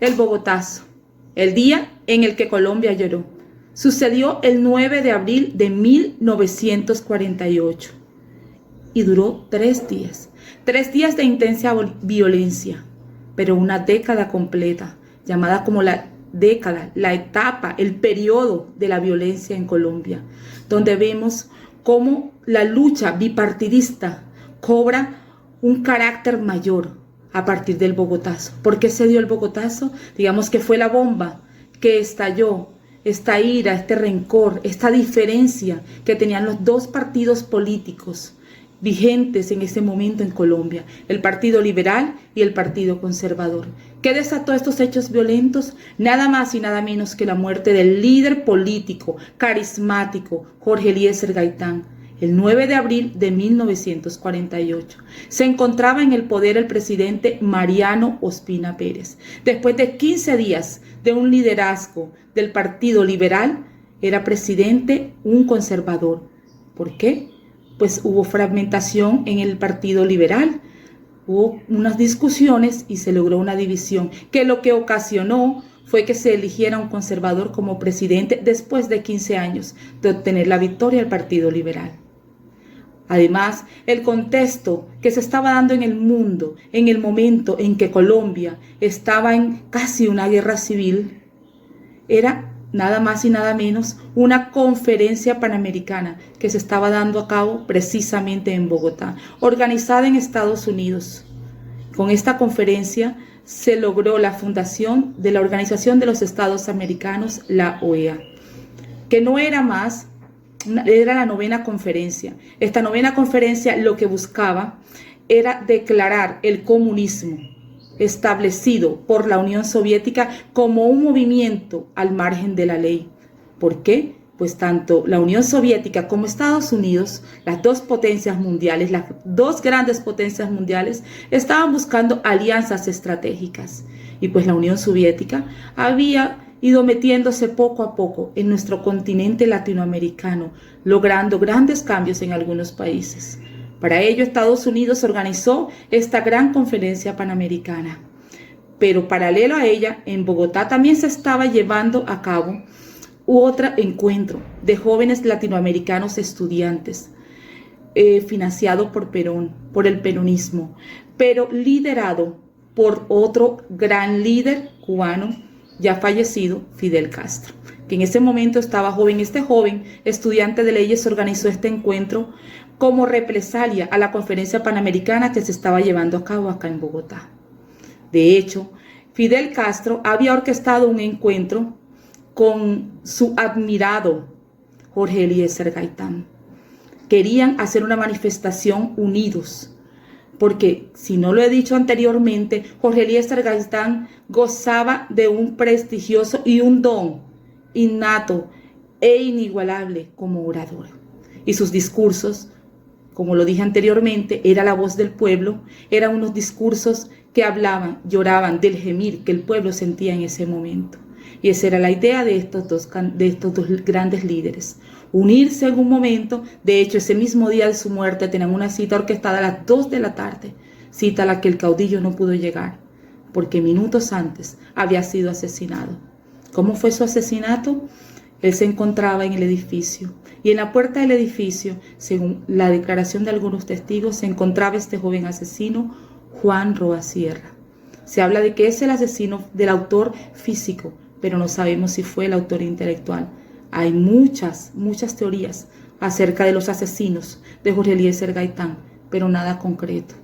El Bogotazo, el día en el que Colombia lloró. Sucedió el 9 de abril de 1948 y duró 3 días. 3 días de intensa violencia, pero una década completa, llamada como la década, la etapa, el periodo de la violencia en Colombia, donde vemos cómo la lucha bipartidista cobra un carácter mayor a partir del Bogotazo. ¿Por qué se dio el Bogotazo? Digamos que fue la bomba que estalló esta ira, este rencor, esta diferencia que tenían los dos partidos políticos vigentes en ese momento en Colombia, el Partido Liberal y el Partido Conservador. ¿Qué desató estos hechos violentos? Nada más y nada menos que la muerte del líder político carismático Jorge Eliezer Gaitán, el 9 de abril de 1948. Se encontraba en el poder el presidente Mariano Ospina Pérez. Después de 15 días de un liderazgo del Partido Liberal, era presidente un conservador. ¿Por qué? Pues hubo fragmentación en el Partido Liberal, hubo unas discusiones y se logró una división, que lo que ocasionó fue que se eligiera un conservador como presidente después de 15 años de obtener la victoria del Partido Liberal. Además, el contexto que se estaba dando en el mundo en el momento en que Colombia estaba en casi una guerra civil era nada más y nada menos una conferencia panamericana que se estaba dando a cabo precisamente en Bogotá, organizada en Estados Unidos. Con esta conferencia se logró la fundación de la Organización de los Estados Americanos, la OEA, que no era más, era la 9ª conferencia. Esta 9ª conferencia lo que buscaba era declarar el comunismo establecido por la Unión Soviética como un movimiento al margen de la ley. ¿Por qué? Pues tanto la Unión Soviética como Estados Unidos, las dos potencias mundiales, las dos grandes potencias mundiales, estaban buscando alianzas estratégicas. Y pues la Unión Soviética había ido metiéndose poco a poco en nuestro continente latinoamericano, logrando grandes cambios en algunos países. Para ello, Estados Unidos organizó esta gran conferencia panamericana. Pero paralelo a ella, en Bogotá también se estaba llevando a cabo otro encuentro de jóvenes latinoamericanos estudiantes, financiado por Perón, por el peronismo, pero liderado por otro gran líder cubano ya fallecido, Fidel Castro, que en ese momento estaba joven. Este joven estudiante de leyes organizó este encuentro como represalia a la conferencia panamericana que se estaba llevando a cabo acá en Bogotá. De hecho, Fidel Castro había orquestado un encuentro con su admirado Jorge Eliezer Gaitán. Querían hacer una manifestación unidos, porque, si no lo he dicho anteriormente, Jorge Eliezer Gaitán gozaba de un prestigioso y un don innato e inigualable como orador. Y sus discursos, como lo dije anteriormente, era la voz del pueblo, eran unos discursos que hablaban, lloraban del gemir que el pueblo sentía en ese momento. Y esa era la idea de estos dos grandes líderes. Unirse en un momento. De hecho, ese mismo día de su muerte tenían una cita orquestada a las 2 de la tarde, cita a la que el caudillo no pudo llegar, porque minutos antes había sido asesinado. ¿Cómo fue su asesinato? Él se encontraba en el edificio, y en la puerta del edificio, según la declaración de algunos testigos, se encontraba este joven asesino, Juan Roa Sierra. Se habla de que es el asesino del autor físico, pero no sabemos si fue el autor intelectual. Hay muchas teorías acerca de los asesinos de Jorge Eliezer Gaitán, pero nada concreto,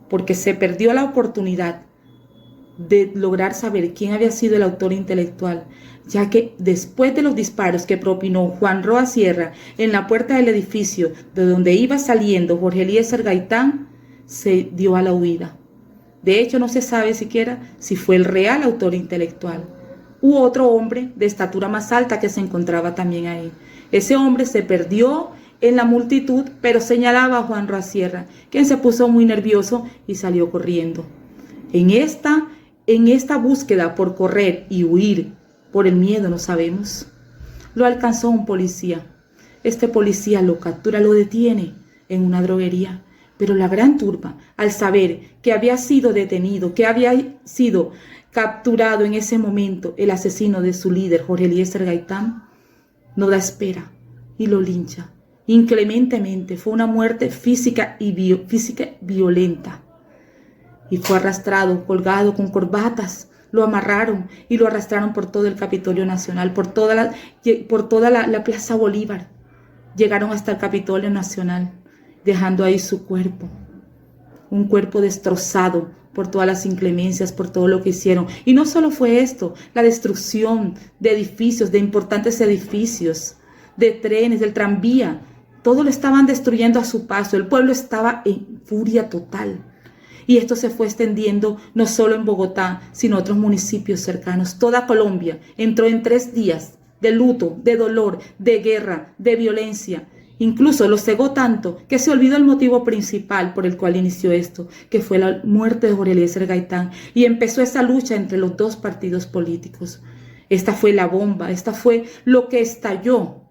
porque se perdió la oportunidad de lograr saber quién había sido el autor intelectual, ya que después de los disparos que propinó Juan Roa Sierra en la puerta del edificio de donde iba saliendo Jorge Eliezer Gaitán, se dio a la huida. De hecho, no se sabe siquiera si fue el real autor intelectual u otro hombre de estatura más alta que se encontraba también ahí. Ese hombre se perdió en la multitud, pero señalaba a Juan Roa Sierra, quien se puso muy nervioso y salió corriendo. En esta búsqueda por correr y huir, por el miedo, no sabemos, lo alcanzó un policía. Este policía lo captura, lo detiene en una droguería. Pero la gran turba, al saber que había sido detenido, que había sido capturado en ese momento el asesino de su líder, Jorge Eliezer Gaitán, no da espera y lo lincha inclementemente. Fue una muerte física y violenta. Y fue arrastrado, colgado con corbatas. Lo amarraron y lo arrastraron por todo el Capitolio Nacional, por toda la Plaza Bolívar. Llegaron hasta el Capitolio Nacional, dejando ahí su cuerpo. Un cuerpo destrozado por todas las inclemencias, por todo lo que hicieron. Y no solo fue esto, la destrucción de edificios, de importantes edificios, de trenes, del tranvía. Todo lo estaban destruyendo a su paso. El pueblo estaba en furia total. Y esto se fue extendiendo no solo en Bogotá, sino en otros municipios cercanos. Toda Colombia entró en 3 días de luto, de dolor, de guerra, de violencia. Incluso lo cegó tanto que se olvidó el motivo principal por el cual inició esto, que fue la muerte de Jorge Eliezer Gaitán, y empezó esa lucha entre los 2 partidos políticos. Esta fue la bomba, esta fue lo que estalló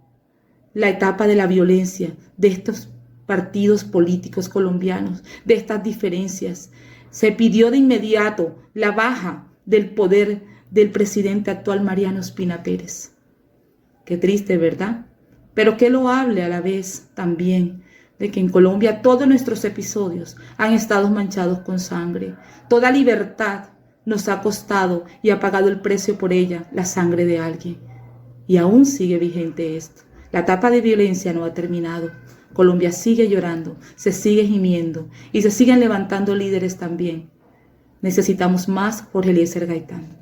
la etapa de la violencia de estos partidos políticos colombianos, de estas diferencias. Se pidió de inmediato la baja del poder del presidente actual Mariano Ospina Pérez. Qué triste, ¿verdad? Pero que lo hable a la vez también de que en Colombia todos nuestros episodios han estado manchados con sangre. Toda libertad nos ha costado y ha pagado el precio por ella, la sangre de alguien. Y aún sigue vigente esto. La etapa de violencia no ha terminado. Colombia sigue llorando, se sigue gimiendo y se siguen levantando líderes también. Necesitamos más Jorge Eliezer Gaitán.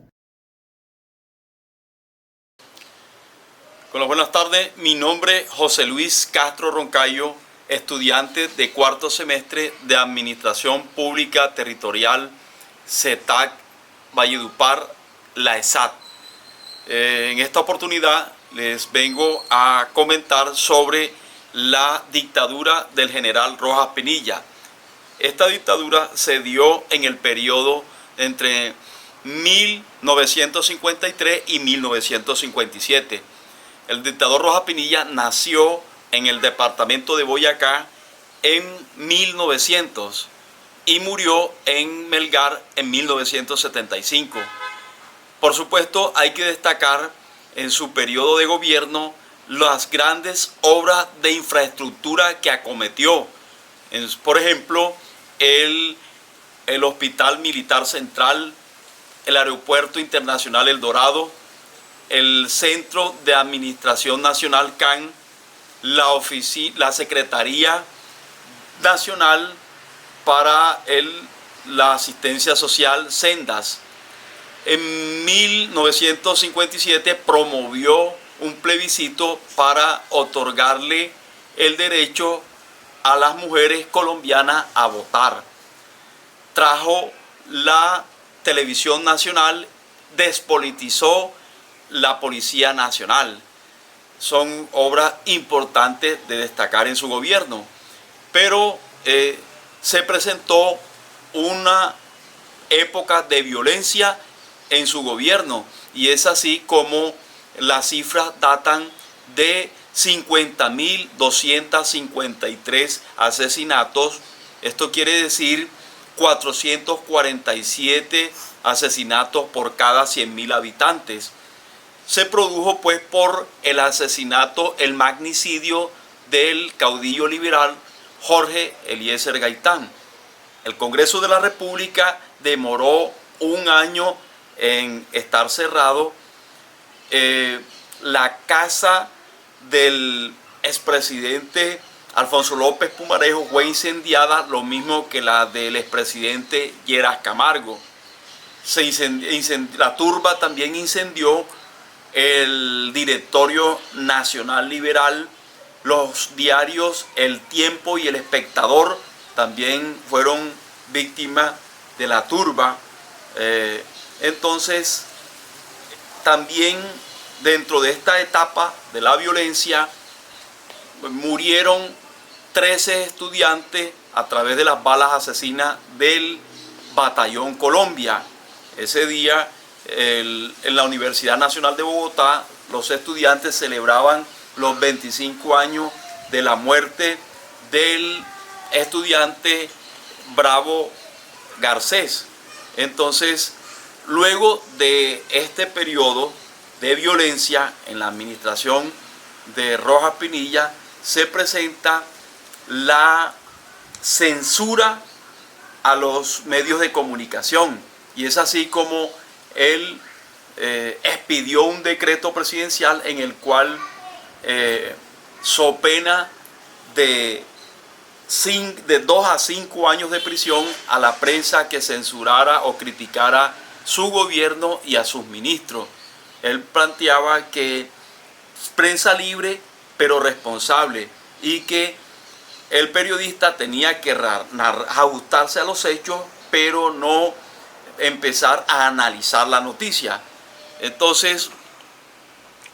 Con las buenas tardes, mi nombre es José Luis Castro Roncayo, estudiante de 4º semestre de Administración Pública Territorial, CETAC, Valledupar, la ESAT. En esta oportunidad les vengo a comentar sobre la dictadura del general Rojas Pinilla. Esta dictadura se dio en el periodo entre 1953 y 1957. El dictador Rojas Pinilla nació en el departamento de Boyacá en 1900 y murió en Melgar en 1975. Por supuesto, hay que destacar en su periodo de gobierno las grandes obras de infraestructura que acometió. Por ejemplo, el Hospital Militar Central, el Aeropuerto Internacional El Dorado, el Centro de Administración Nacional CAN, la Secretaría Nacional para la Asistencia Social, Sendas. En 1957 promovió un plebiscito para otorgarle el derecho a las mujeres colombianas a votar. Trajo la televisión nacional, despolitizó la Policía Nacional. Son obras importantes de destacar en su gobierno. Pero se presentó una época de violencia en su gobierno, y es así como las cifras datan de 50.253 asesinatos. Esto quiere decir 447 asesinatos por cada 100.000 habitantes. Se produjo pues por el asesinato, el magnicidio del caudillo liberal Jorge Eliezer Gaitán. El Congreso de la República demoró 1 año en estar cerrado. La casa del expresidente Alfonso López Pumarejo fue incendiada, lo mismo que la del expresidente Lleras Camargo. La turba también incendió el Directorio Nacional Liberal. Los diarios El Tiempo y El Espectador también fueron víctimas de la turba. Entonces, también dentro de esta etapa de la violencia, murieron 13 estudiantes a través de las balas asesinas del Batallón Colombia. Ese día, en la Universidad Nacional de Bogotá, los estudiantes celebraban los 25 años de la muerte del estudiante Bravo Garcés. Entonces, Luego de este periodo de violencia en la administración de Rojas Pinilla, se presenta la censura a los medios de comunicación, y es así como él expidió un decreto presidencial en el cual so pena de 2 a 5 años de prisión a la prensa que censurara o criticara su gobierno y a sus ministros. Él planteaba que prensa libre pero responsable, y que el periodista tenía que ajustarse a los hechos pero no empezar a analizar la noticia. Entonces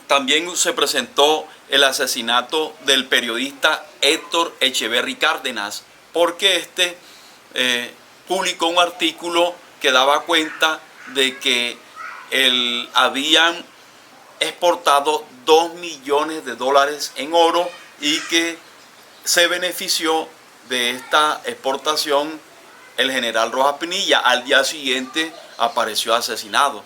también se presentó el asesinato del periodista Héctor Echeverry Cárdenas, porque este publicó un artículo que daba cuenta de que habían exportado $2 millones en oro, y que se benefició de esta exportación el general Rojas Pinilla. Al día siguiente apareció asesinado.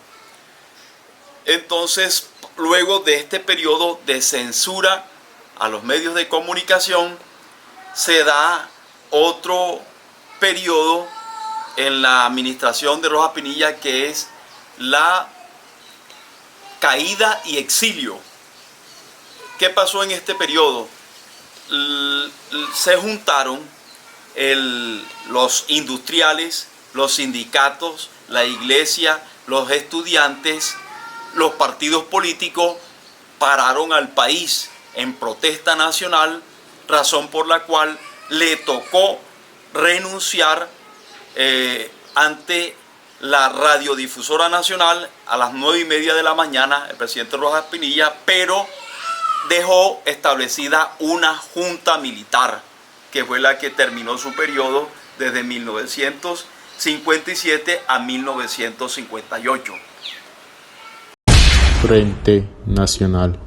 Entonces, luego de este periodo de censura a los medios de comunicación, se da otro periodo en la administración de Rojas Pinilla, que es la caída y exilio. ¿Qué pasó en este periodo? Se juntaron los industriales, los sindicatos, la iglesia, los estudiantes, los partidos políticos, pararon al país en protesta nacional, razón por la cual le tocó renunciar ante la radiodifusora nacional a las 9:30 de la mañana, el presidente Rojas Pinilla, pero dejó establecida una junta militar, que fue la que terminó su periodo desde 1957 a 1958. Frente Nacional.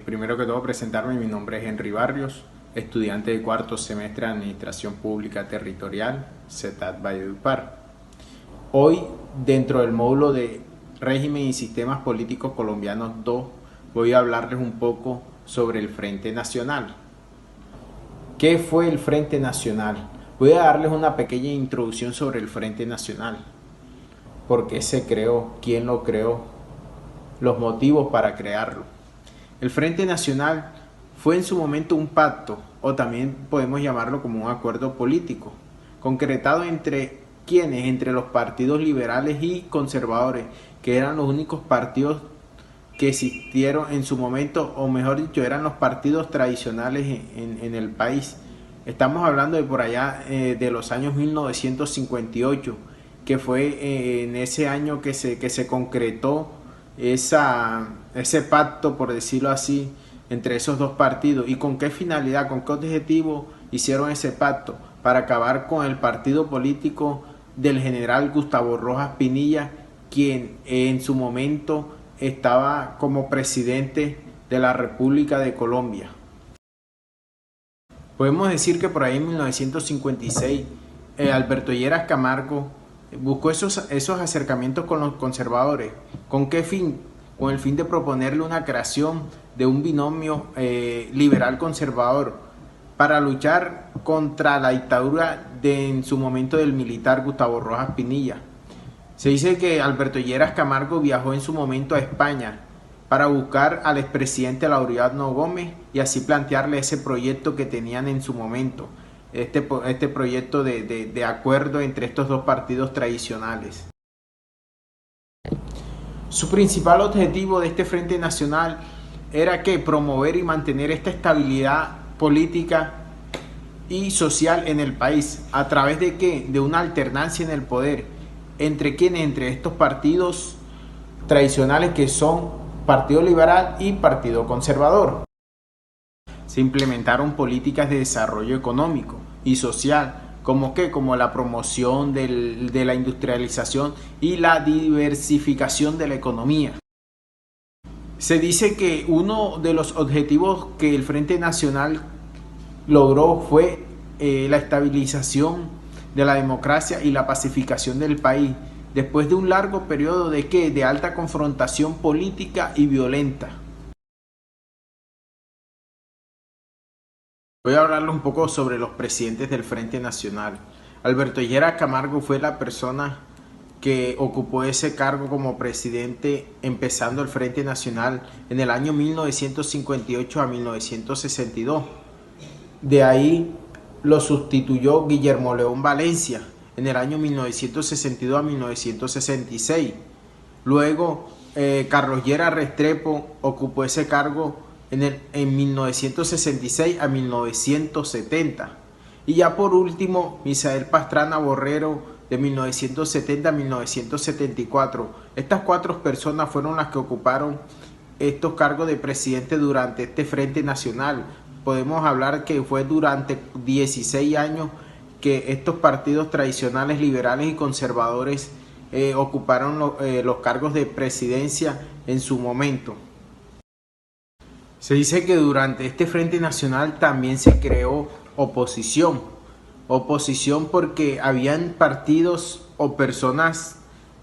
Primero que todo, presentarme. Mi nombre es Henry Barrios, estudiante de cuarto semestre de Administración Pública Territorial, CETAD Valledupar. Hoy, dentro del módulo de Régimen y Sistemas Políticos Colombianos 2, voy a hablarles un poco sobre el Frente Nacional. ¿Qué fue el Frente Nacional? Voy a darles una pequeña introducción sobre el Frente Nacional. ¿Por qué se creó? ¿Quién lo creó? Los motivos para crearlo. El Frente Nacional fue en su momento un pacto, o también podemos llamarlo como un acuerdo político, concretado entre ¿quiénes? Entre los partidos liberales y conservadores, que eran los únicos partidos que existieron en su momento, o mejor dicho, eran los partidos tradicionales en el país. Estamos hablando de por allá de los años 1958, que fue en ese año que se concretó ese pacto, por decirlo así, entre esos dos partidos. ¿Y con qué finalidad, con qué objetivo hicieron ese pacto? Para acabar con el partido político del general Gustavo Rojas Pinilla, quien en su momento estaba como presidente de la República de Colombia. Podemos decir que por ahí en 1956 Alberto Lleras Camargo buscó esos acercamientos con los conservadores. ¿Con qué fin? Con el fin de proponerle una creación de un binomio liberal-conservador para luchar contra la dictadura en su momento del militar Gustavo Rojas Pinilla. Se dice que Alberto Lleras Camargo viajó en su momento a España para buscar al expresidente Laureano Gómez y así plantearle ese proyecto que tenían en su momento, este proyecto de acuerdo entre estos dos partidos tradicionales. Su principal objetivo de este Frente Nacional era que promover y mantener esta estabilidad política y social en el país. ¿A través de qué? De una alternancia en el poder. ¿Entre quiénes? Entre estos partidos tradicionales que son Partido Liberal y Partido Conservador. Se implementaron políticas de desarrollo económico y social, como la promoción de la industrialización y la diversificación de la economía. Se dice que uno de los objetivos que el Frente Nacional logró fue la estabilización de la democracia y la pacificación del país, después de un largo periodo de alta confrontación política y violenta. Voy a hablarles un poco sobre los presidentes del Frente Nacional. Alberto Lleras Camargo fue la persona que ocupó ese cargo como presidente empezando el Frente Nacional en el año 1958 a 1962. De ahí lo sustituyó Guillermo León Valencia en el año 1962 a 1966. Luego Carlos Lleras Restrepo ocupó ese cargo en 1966 a 1970. Y ya por último, Misael Pastrana Borrero de 1970 a 1974. Estas 4 personas fueron las que ocuparon estos cargos de presidente durante este Frente Nacional. Podemos hablar que fue durante 16 años que estos partidos tradicionales, liberales y conservadores ocuparon los cargos de presidencia en su momento. Se dice que durante este Frente Nacional también se creó oposición porque habían partidos o personas,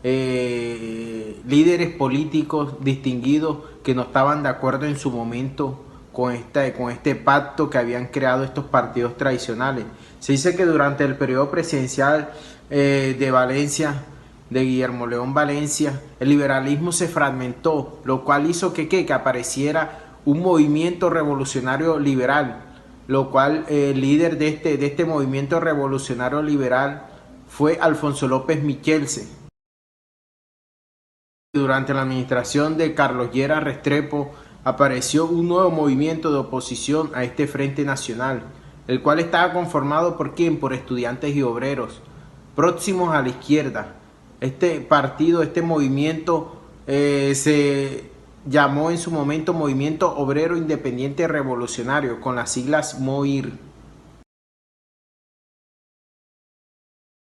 líderes políticos distinguidos que no estaban de acuerdo en su momento con este pacto que habían creado estos partidos tradicionales. Se dice que durante el periodo presidencial de Valencia, de Guillermo León Valencia, el liberalismo se fragmentó, lo cual hizo que apareciera un movimiento revolucionario liberal, lo cual el líder de este movimiento revolucionario liberal fue Alfonso López Michelse. Durante la administración de Carlos Lleras Restrepo apareció un nuevo movimiento de oposición a este Frente Nacional, el cual estaba conformado ¿por quién? Por estudiantes y obreros próximos a la izquierda. Este partido, este movimiento se llamó en su momento Movimiento Obrero Independiente Revolucionario, con las siglas MOIR.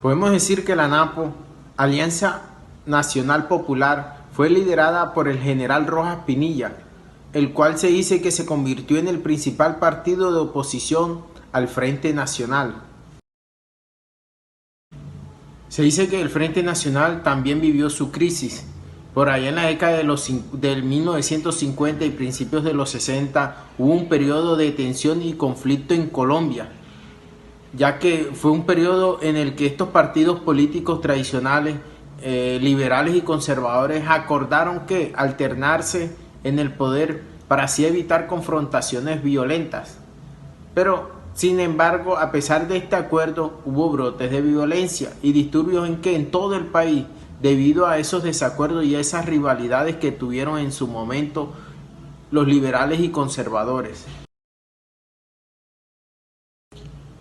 Podemos decir que la ANAPO, Alianza Nacional Popular, fue liderada por el general Rojas Pinilla, el cual se dice que se convirtió en el principal partido de oposición al Frente Nacional. Se dice que el Frente Nacional también vivió su crisis. Por allá en la década del 1950 y principios de los 60 hubo un periodo de tensión y conflicto en Colombia, ya que fue un periodo en el que estos partidos políticos tradicionales, liberales y conservadores, acordaron que alternarse en el poder para así evitar confrontaciones violentas. Pero, sin embargo, a pesar de este acuerdo, hubo brotes de violencia y disturbios en todo el país, debido a esos desacuerdos y a esas rivalidades que tuvieron en su momento los liberales y conservadores.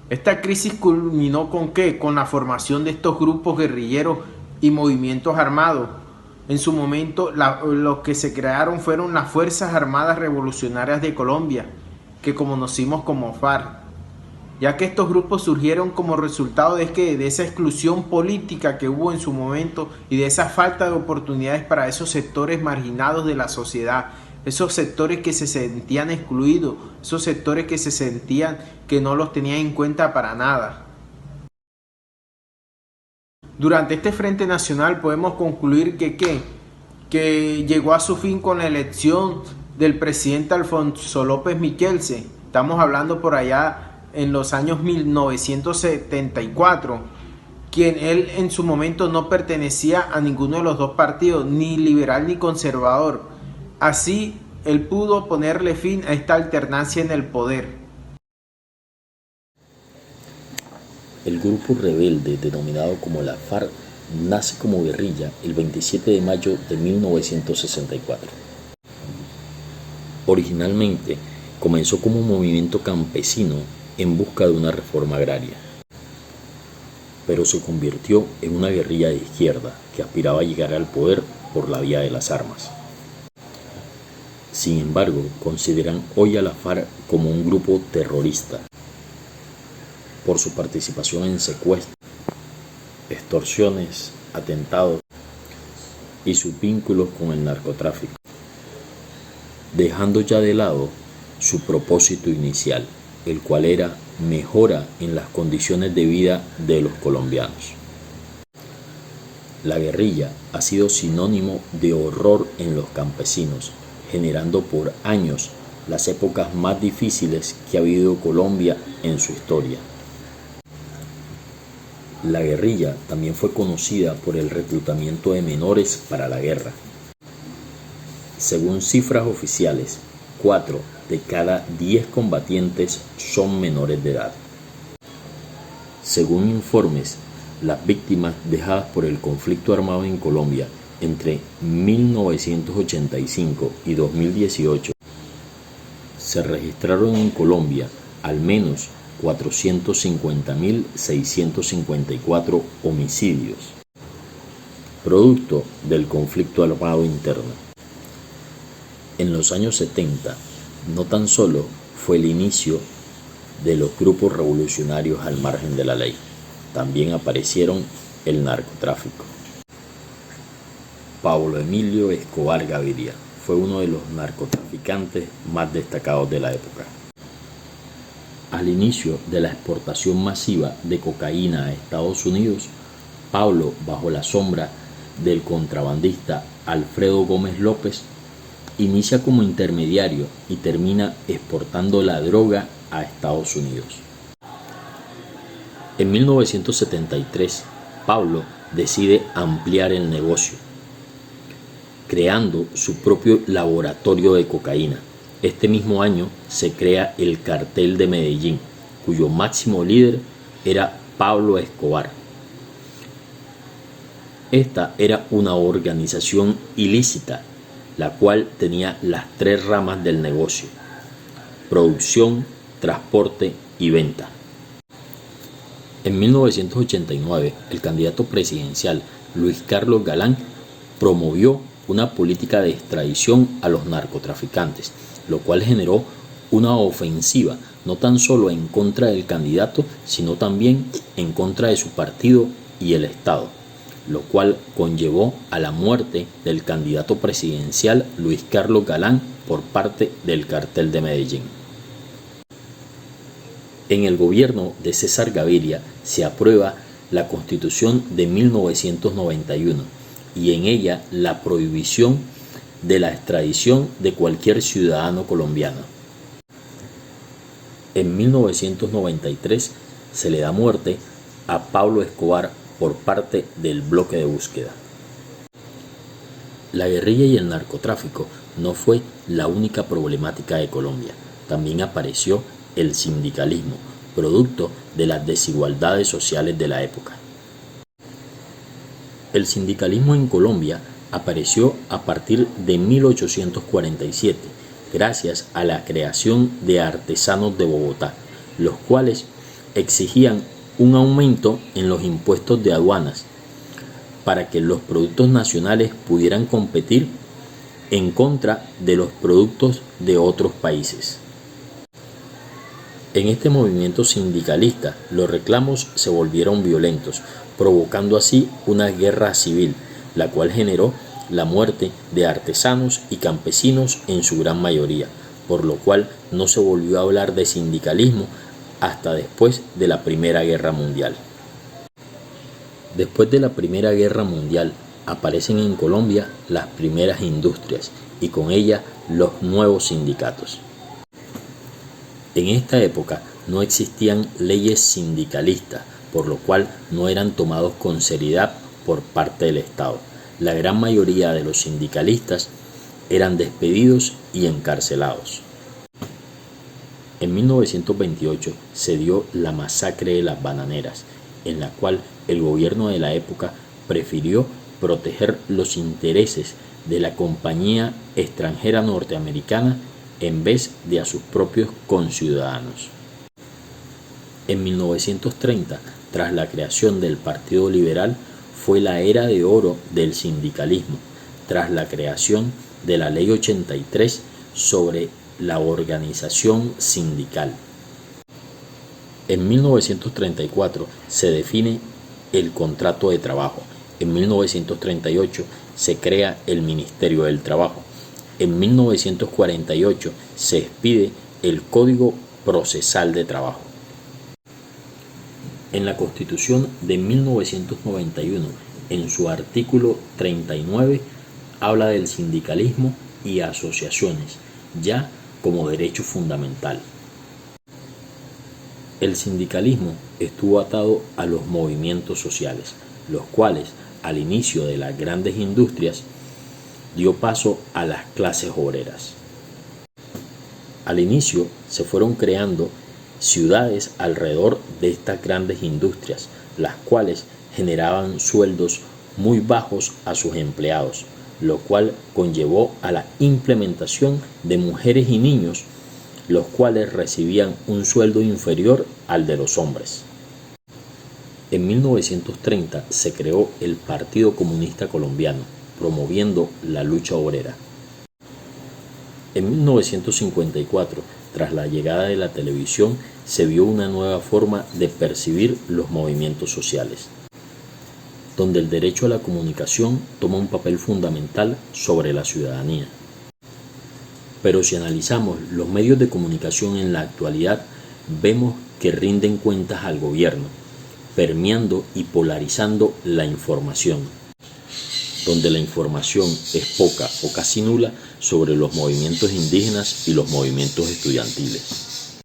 Esta crisis culminó ¿con qué? Con la formación de estos grupos guerrilleros y movimientos armados. En su momento, los que se crearon fueron las Fuerzas Armadas Revolucionarias de Colombia, que conocimos como FARC, ya que estos grupos surgieron como resultado de esa exclusión política que hubo en su momento y de esa falta de oportunidades para esos sectores marginados de la sociedad, esos sectores que se sentían excluidos, esos sectores que se sentían que no los tenían en cuenta para nada. Durante este Frente Nacional podemos concluir que llegó a su fin con la elección del presidente Alfonso López Michelse. Estamos hablando por allá en los años 1974, quien él en su momento no pertenecía a ninguno de los dos partidos, ni liberal ni conservador. Así, él pudo ponerle fin a esta alternancia en el poder. El grupo rebelde, denominado como la FARC, nace como guerrilla el 27 de mayo de 1964. Originalmente, comenzó como un movimiento campesino en busca de una reforma agraria, pero se convirtió en una guerrilla de izquierda que aspiraba a llegar al poder por la vía de las armas. Sin embargo, consideran hoy a la FARC como un grupo terrorista por su participación en secuestros, extorsiones, atentados y sus vínculos con el narcotráfico, dejando ya de lado su propósito inicial, el cual era mejora en las condiciones de vida de los colombianos. La guerrilla ha sido sinónimo de horror en los campesinos, generando por años las épocas más difíciles que ha vivido Colombia en su historia. La guerrilla también fue conocida por el reclutamiento de menores para la guerra. Según cifras oficiales, 4 de cada 10 combatientes son menores de edad. Según informes, las víctimas dejadas por el conflicto armado en Colombia entre 1985 y 2018, se registraron en Colombia al menos 450.654 homicidios, producto del conflicto armado interno. En los años 70, no tan solo fue el inicio de los grupos revolucionarios al margen de la ley, también aparecieron el narcotráfico. Pablo Emilio Escobar Gaviria fue uno de los narcotraficantes más destacados de la época. Al inicio de la exportación masiva de cocaína a Estados Unidos, Pablo, bajo la sombra del contrabandista Alfredo Gómez López, inicia como intermediario y termina exportando la droga a Estados Unidos. En 1973, Pablo decide ampliar el negocio, creando su propio laboratorio de cocaína. Este mismo año se crea el Cartel de Medellín, cuyo máximo líder era Pablo Escobar. Esta era una organización ilícita, la cual tenía las 3 ramas del negocio: producción, transporte y venta. En 1989, el candidato presidencial Luis Carlos Galán promovió una política de extradición a los narcotraficantes, lo cual generó una ofensiva no tan solo en contra del candidato, sino también en contra de su partido y el Estado, lo cual conllevó a la muerte del candidato presidencial Luis Carlos Galán por parte del Cartel de Medellín. En el gobierno de César Gaviria se aprueba la Constitución de 1991 y en ella la prohibición de la extradición de cualquier ciudadano colombiano. En 1993 se le da muerte a Pablo Escobar por parte del bloque de búsqueda. La guerrilla y el narcotráfico no fue la única problemática de Colombia. También apareció el sindicalismo, producto de las desigualdades sociales de la época. El sindicalismo en Colombia apareció a partir de 1847, gracias a la creación de artesanos de Bogotá, los cuales exigían un aumento en los impuestos de aduanas para que los productos nacionales pudieran competir en contra de los productos de otros países. En este movimiento sindicalista, los reclamos se volvieron violentos, provocando así una guerra civil, la cual generó la muerte de artesanos y campesinos en su gran mayoría, por lo cual no se volvió a hablar de sindicalismo hasta después de la Primera Guerra Mundial. Después de la Primera Guerra Mundial aparecen en Colombia las primeras industrias y con ellas los nuevos sindicatos. En esta época no existían leyes sindicalistas, por lo cual no eran tomados con seriedad por parte del Estado. La gran mayoría de los sindicalistas eran despedidos y encarcelados. En 1928 se dio la masacre de las bananeras, en la cual el gobierno de la época prefirió proteger los intereses de la compañía extranjera norteamericana en vez de a sus propios conciudadanos. En 1930, tras la creación del Partido Liberal, fue la era de oro del sindicalismo, tras la creación de la Ley 83 sobre la organización sindical. En 1934 se define el contrato de trabajo. En 1938 se crea el Ministerio del Trabajo. En 1948 se expide el Código Procesal de Trabajo. En la Constitución de 1991 en su artículo 39, habla del sindicalismo y asociaciones, ya como derecho fundamental. El sindicalismo estuvo atado a los movimientos sociales, los cuales, al inicio de las grandes industrias, dio paso a las clases obreras. Al inicio se fueron creando ciudades alrededor de estas grandes industrias, las cuales generaban sueldos muy bajos a sus empleados, lo cual conllevó a la implementación de mujeres y niños, los cuales recibían un sueldo inferior al de los hombres. En 1930 se creó el Partido Comunista Colombiano, promoviendo la lucha obrera. En 1954, tras la llegada de la televisión, se vio una nueva forma de percibir los movimientos sociales, donde el derecho a la comunicación toma un papel fundamental sobre la ciudadanía. Pero si analizamos los medios de comunicación en la actualidad, vemos que rinden cuentas al gobierno, permeando y polarizando la información, donde la información es poca o casi nula sobre los movimientos indígenas y los movimientos estudiantiles.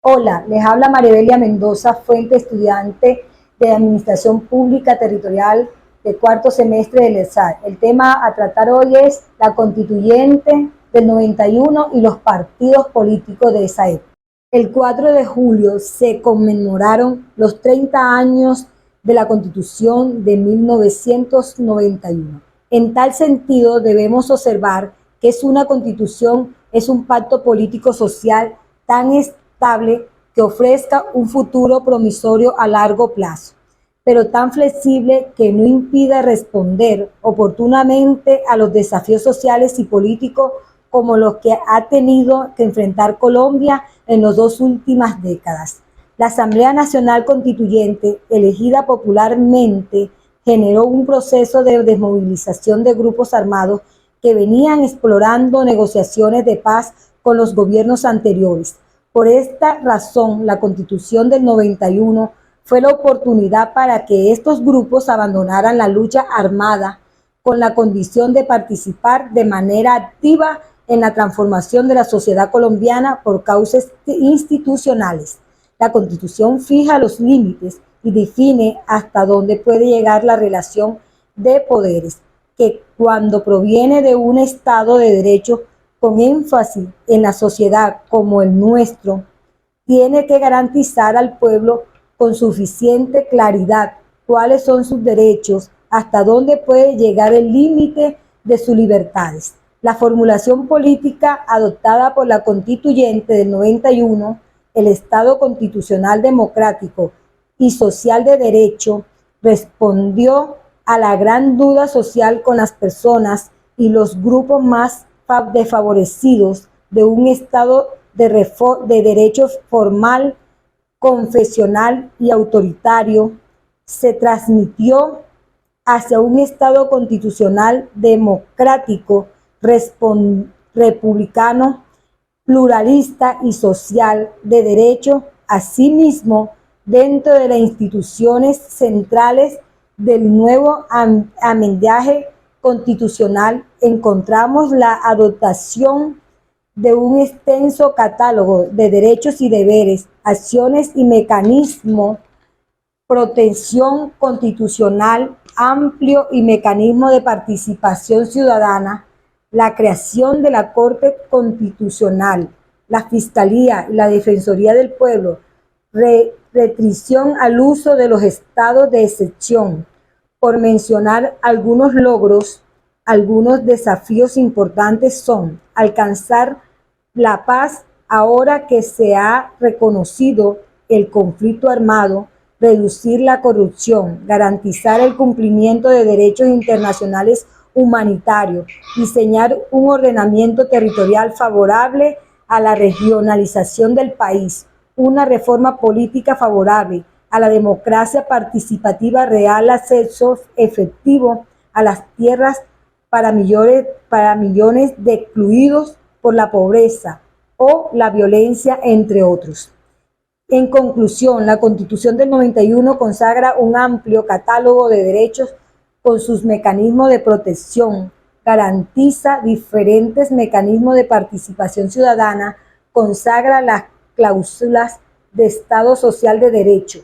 Hola, les habla Maribelia Mendoza Fuente, estudiante de Administración Pública Territorial de cuarto semestre del ESAD. El tema a tratar hoy es la constituyente del 91 y los partidos políticos de esa época. El 4 de julio se conmemoraron los 30 años de la Constitución de 1991. En tal sentido, debemos observar que una constitución es un pacto político-social tan estable que ofrezca un futuro promisorio a largo plazo, pero tan flexible que no impida responder oportunamente a los desafíos sociales y políticos como los que ha tenido que enfrentar Colombia en las 2 últimas décadas. La Asamblea Nacional Constituyente, elegida popularmente, generó un proceso de desmovilización de grupos armados que venían explorando negociaciones de paz con los gobiernos anteriores. Por esta razón, la Constitución del 91 fue la oportunidad para que estos grupos abandonaran la lucha armada con la condición de participar de manera activa en la transformación de la sociedad colombiana por causas institucionales. La Constitución fija los límites y define hasta dónde puede llegar la relación de poderes, que cuando proviene de un Estado de Derecho con énfasis en la sociedad como el nuestro, tiene que garantizar al pueblo con suficiente claridad cuáles son sus derechos, hasta dónde puede llegar el límite de sus libertades. La formulación política adoptada por la Constituyente del 91, el Estado constitucional democrático y social de derecho, respondió a la gran duda social con las personas y los grupos más desfavorecidos de un Estado de derecho formal, confesional y autoritario, se transmitió hacia un Estado constitucional democrático, republicano, pluralista y social de derecho. Asimismo, dentro de las instituciones centrales del nuevo amendaje constitucional encontramos la adoptación de un extenso catálogo de derechos y deberes, acciones y mecanismos, protección constitucional amplio y mecanismo de participación ciudadana, la creación de la Corte Constitucional, la Fiscalía y la Defensoría del Pueblo, restricción al uso de los estados de excepción. Por mencionar algunos logros, algunos desafíos importantes son alcanzar la paz ahora que se ha reconocido el conflicto armado, reducir la corrupción, garantizar el cumplimiento de derechos internacionales humanitarios, diseñar un ordenamiento territorial favorable a la regionalización del país, una reforma política favorable a la democracia participativa real, acceso efectivo a las tierras para millones de excluidos por la pobreza o la violencia, entre otros. En conclusión, la Constitución del 91 consagra un amplio catálogo de derechos con sus mecanismos de protección, garantiza diferentes mecanismos de participación ciudadana, consagra las cláusulas de Estado Social de Derecho.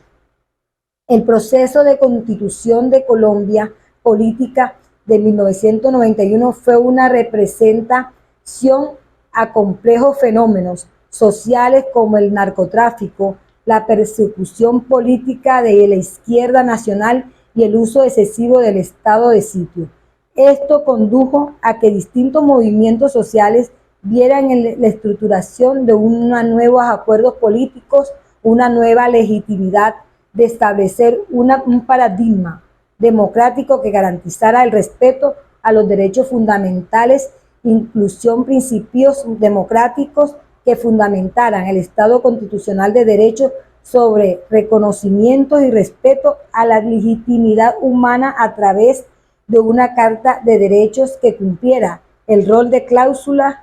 El proceso de Constitución de Colombia política de 1991 fue una representación a complejos fenómenos sociales como el narcotráfico, la persecución política de la izquierda nacional y el uso excesivo del estado de sitio. Esto condujo a que distintos movimientos sociales vieran en la estructuración de unos nuevos acuerdos políticos una nueva legitimidad de establecer un paradigma democrático que garantizara el respeto a los derechos fundamentales, inclusión, principios democráticos que fundamentaran el Estado constitucional de derecho sobre reconocimiento y respeto a la legitimidad humana a través de una Carta de Derechos que cumpliera el rol de cláusulas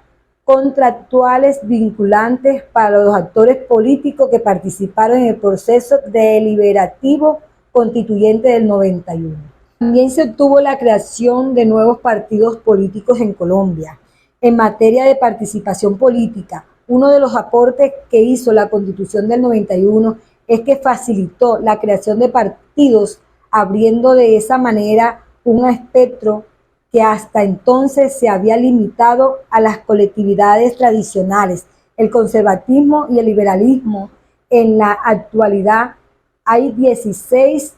contractuales vinculantes para los actores políticos que participaron en el proceso deliberativo constituyente del 91. También se obtuvo la creación de nuevos partidos políticos en Colombia. En materia de participación política, uno de los aportes que hizo la Constitución del 91 es que facilitó la creación de partidos, abriendo de esa manera un espectro que hasta entonces se había limitado a las colectividades tradicionales, el conservatismo y el liberalismo. En la actualidad hay 16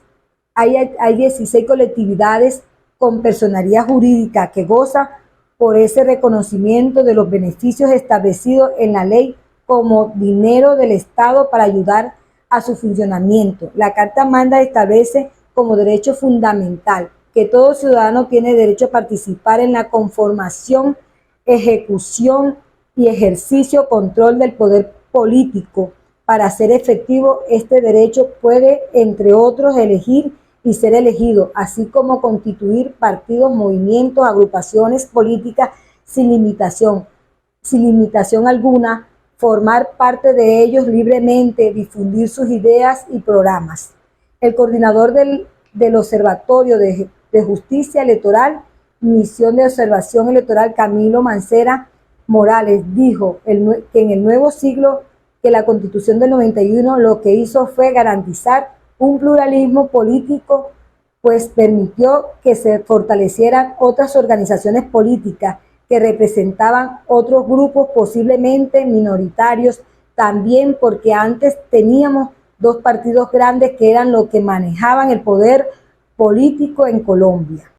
colectividades con personería jurídica que goza por ese reconocimiento de los beneficios establecidos en la ley como dinero del Estado para ayudar a su funcionamiento. La Carta Magna establece como derecho fundamental que todo ciudadano tiene derecho a participar en la conformación, ejecución y ejercicio control del poder político. Para ser efectivo, este derecho puede, entre otros, elegir y ser elegido, así como constituir partidos, movimientos, agrupaciones políticas sin limitación alguna, formar parte de ellos libremente, difundir sus ideas y programas. El coordinador del Observatorio de Justicia Electoral, Misión de Observación Electoral, Camilo Mancera Morales, dijo que en el nuevo siglo que la Constitución del 91 lo que hizo fue garantizar un pluralismo político, pues permitió que se fortalecieran otras organizaciones políticas que representaban otros grupos posiblemente minoritarios, también porque antes teníamos dos partidos grandes que eran los que manejaban el poder político en Colombia.